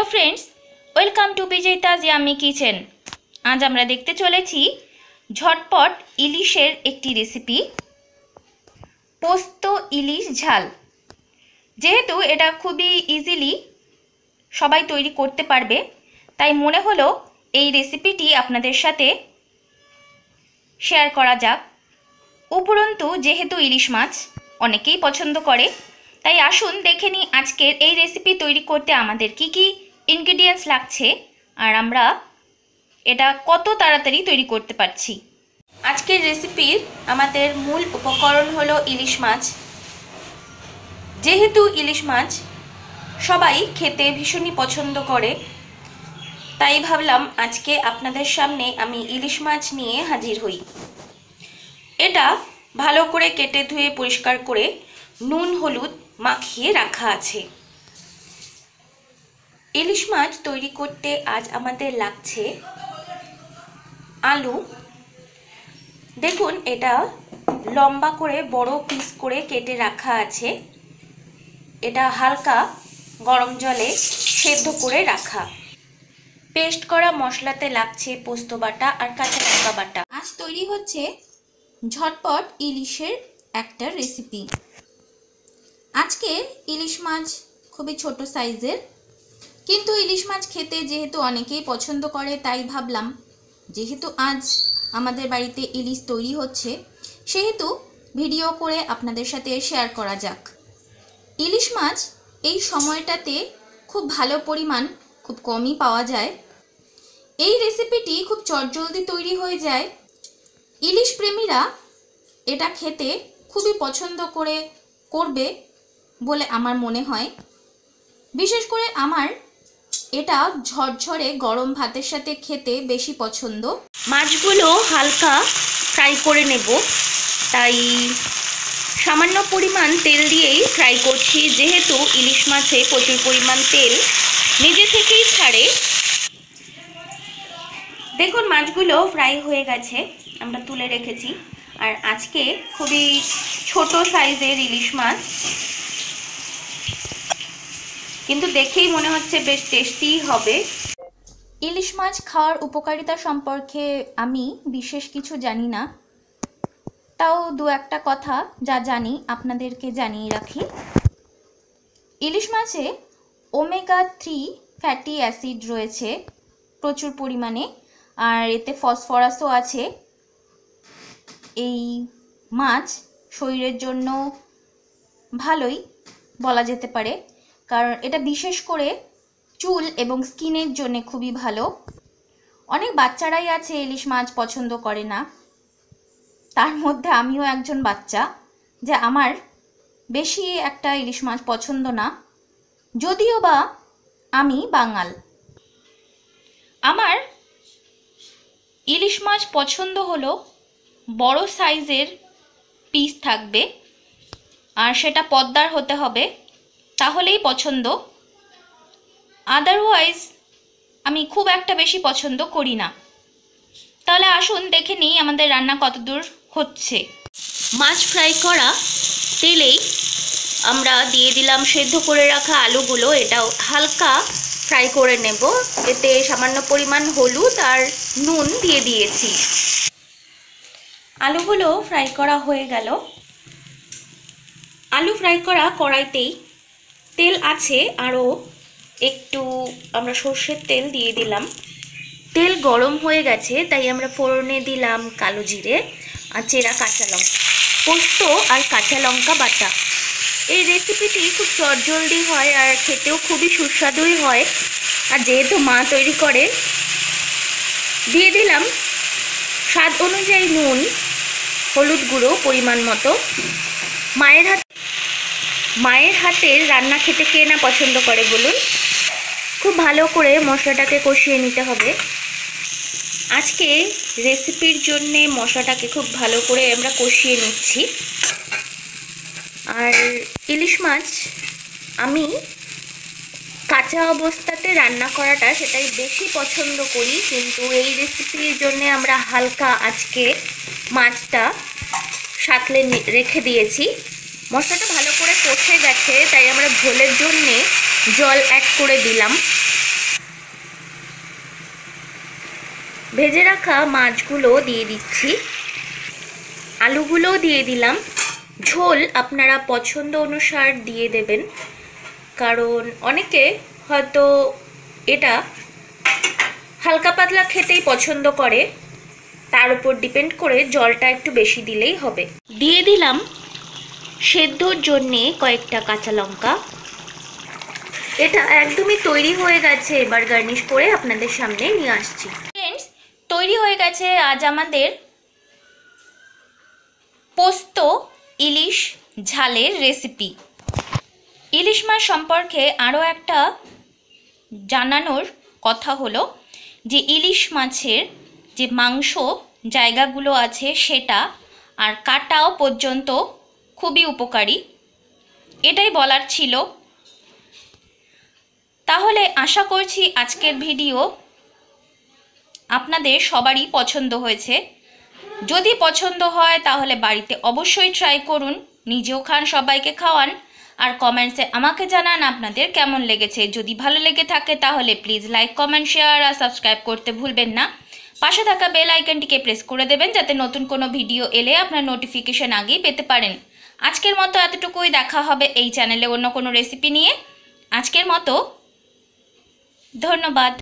Hello friends, welcome to विजेताज yummy kitchen. आज আমরা দেখতে চলেছি ঝটপট ইলিশের একটি রেসিপি, পোস্ত ইলিশ ঝাল। যেহেতু এটা খুবই ইজিলি সবাই তৈরি করতে পারবে, তাই মনে হলো এই রেসিপিটি আপনাদের সাথে শেয়ার করা যাক। উপরন্তু যেহেতু ইলিশ মাছ অনেকেই পছন্দ করে, তাই আসুন দেখে নিই আজকের এই রেসিপি তৈরি করতে আমাদের কি কি ইনগ্রেডিয়েন্টস লাগছে আর আমরা এটা কত তাড়াতাড়ি তৈরি করতে পারছি। আজকের রেসিপির আমাদের মূল উপকরণ হলো ইলিশ মাছ। যেহেতু ইলিশ মাছ সবাই খেতে ভীষণই পছন্দ করে, তাই ভাবলাম আজকে আপনাদের সামনে আমি ইলিশ মাছ নিয়ে হাজির হই। এটা ভালো করে কেটে ধুয়ে পরিষ্কার করে নুন হলুদ মাখিয়ে রাখা আছে। ইলিশ মাছ তৈরি করতে আজ আমাদের লাগছে আলু। দেখুন, এটা লম্বা করে বড় পিস করে কেটে রাখা আছে। এটা হালকা গরম জলে সেদ্ধ করে রাখা। পেস্ট করা মশলাতে লাগছে পোস্ত বাটা আর কাঁচা লঙ্কা বাটা। আজ তৈরি হচ্ছে ঝটপট ইলিশের একটা রেসিপি। আজকে ইলিশ মাছ খুবই ছোট সাইজের, কিন্তু ইলিশ মাছ খেতে যেহেতু অনেকেই পছন্দ করে, তাই ভাবলাম যেহেতু আজ আমাদের বাড়িতে ইলিশ তৈরি হচ্ছে, সেহেতু ভিডিও করে আপনাদের সাথে শেয়ার করা যাক। ইলিশ মাছ এই সময়টাতে খুব ভালো পরিমাণ, খুব কমই পাওয়া যায়। এই রেসিপিটি খুব চটজলদি তৈরি হয়ে যায়। ইলিশ প্রেমীরা এটা খেতে খুবই পছন্দ করবে বলে আমার মনে হয়। বিশেষ করে আমার এটা ঝরঝরে গরম ভাতের সাথে খেতে বেশি পছন্দ। মাছগুলো হালকা ফ্রাই করে নেব, তাই সামান্য পরিমাণ তেল দিয়েই ফ্রাই করছি। যেহেতু ইলিশ মাছে প্রচুর পরিমাণ তেল নিজে থেকেই ছাড়ে। দেখুন, মাছগুলো ফ্রাই হয়ে গেছে, আমরা তুলে রেখেছি। আর আজকে খুবই ছোট সাইজের ইলিশ মাছ, কিন্তু দেখেই মনে হচ্ছে বেশ টেস্টি হবে। ইলিশ মাছ খাওয়ার উপকারিতা সম্পর্কে আমি বিশেষ কিছু জানি না, তাও দু একটা কথা যা জানি আপনাদেরকে জানিয়ে রাখি। ইলিশ মাছে ওমেগা 3 ফ্যাটি অ্যাসিড রয়েছে প্রচুর পরিমাণে, আর এতে ফসফরাসও আছে। এই মাছ শরীরের জন্য ভালোই বলা যেতে পারে, কারণ এটা বিশেষ করে চুল এবং স্কিনের জন্য খুবই ভালো। অনেক বাচ্চারাই আছে ইলিশ মাছ পছন্দ করে না, তার মধ্যে আমিও একজন বাচ্চা, যে আমার বেশি একটা ইলিশ মাছ পছন্দ না, যদিও বা আমি বাঙাল। আমার ইলিশ মাছ পছন্দ হলো বড় সাইজের পিস থাকবে, আর সেটা পদ্মার হতে হবে, তাহলেই পছন্দ। আদারওয়াইজ আমি খুব একটা বেশি পছন্দ করি না। তাহলে আসুন দেখে নিই আমাদের রান্না কতদূর হচ্ছে। মাছ ফ্রাই করা তেলেই আমরা দিয়ে দিলাম সেদ্ধ করে রাখা আলুগুলো। এটাও হালকা ফ্রাই করে নেব। এতে সামান্য পরিমাণ হলুদ আর নুন দিয়ে দিয়েছি। আলুগুলো ফ্রাই করা হয়ে গেল। আলু ফ্রাই করা কড়াইতেই তেল আছে, আরও একটু আমরা সর্ষের তেল দিয়ে দিলাম। তেল গরম হয়ে গেছে, তাই আমরা ফোড়নে দিলাম কালো জিরে আর চেরা কাঁচা লঙ্কা, পোস্ত আর কাঁচা লঙ্কা বাটা। এই রেসিপিটি খুব চটজলদি হয় আর খেতেও খুবই সুস্বাদুই হয়। আর যেহেতু মা তৈরি করে, দিয়ে দিলাম স্বাদ অনুযায়ী নুন, হলুদ গুঁড়ো পরিমাণ মতো। মায়ের হাতের রান্না খেতে কে না পছন্দ করে বলুন। খুব ভালো করে মশলাটাকে কষিয়ে নিতে হবে। আজকে রেসিপির জন্যে মশলাটাকে খুব ভালো করে আমরা কষিয়ে নিচ্ছি। আর ইলিশ মাছ আমি কাঁচা অবস্থাতে রান্না করাটা সেটাই বেশি পছন্দ করি, কিন্তু এই রেসিপির জন্যে আমরা হালকা আজকে মাছটা সাঁতলে রেখে দিয়েছি। মশলাটা ভালো করে কষে গেছে, তাই আমরা ঝোলের জন্যে জল অ্যাড করে দিলাম। ভেজে রাখা মাছগুলো দিয়ে দিচ্ছি, আলুগুলোও দিয়ে দিলাম। ঝোল আপনারা পছন্দ অনুসার দিয়ে দেবেন, কারণ অনেকে হয়তো এটা হালকা পাতলা খেতেই পছন্দ করে, তার উপর ডিপেন্ড করে জলটা একটু বেশি দিলেই হবে। দিয়ে দিলাম সেদ্ধর জন্যে কয়েকটা কাঁচা লঙ্কা। এটা একদমই তৈরি হয়ে গেছে, এবার গার্নিশ করে আপনাদের সামনে নিয়ে আসছি। ফ্রেন্ডস, তৈরি হয়ে গেছে আজ আমাদের পোস্ত ইলিশ ঝালের রেসিপি। ইলিশ মাছ সম্পর্কে আরও একটা জানানোর কথা হলো যে ইলিশ মাছের যে মাংস জায়গাগুলো আছে সেটা আর কাটাও পর্যন্ত খুবই উপকারী, এটাই বলার ছিল। তাহলে আশা করছি আজকের ভিডিও আপনাদের সবারই পছন্দ হয়েছে। যদি পছন্দ হয় তাহলে বাড়িতে অবশ্যই ট্রাই করুন, নিজেও খান, সবাইকে খাওয়ান, আর কমেন্টসে আমাকে জানান আপনাদের কেমন লেগেছে। যদি ভালো লেগে থাকে তাহলে প্লিজ লাইক, কমেন্ট, শেয়ার আর সাবস্ক্রাইব করতে ভুলবেন না। পাশে থাকা বেল আইকনটিকে প্রেস করে দেবেন যাতে নতুন কোনো ভিডিও এলে আপনার নোটিফিকেশন আগেই পেতে পারেন। আজকের মতো এতটুকুই, দেখা হবে এই চ্যানেলে অন্য কোনো রেসিপি নিয়ে। আজকের মতো ধন্যবাদ।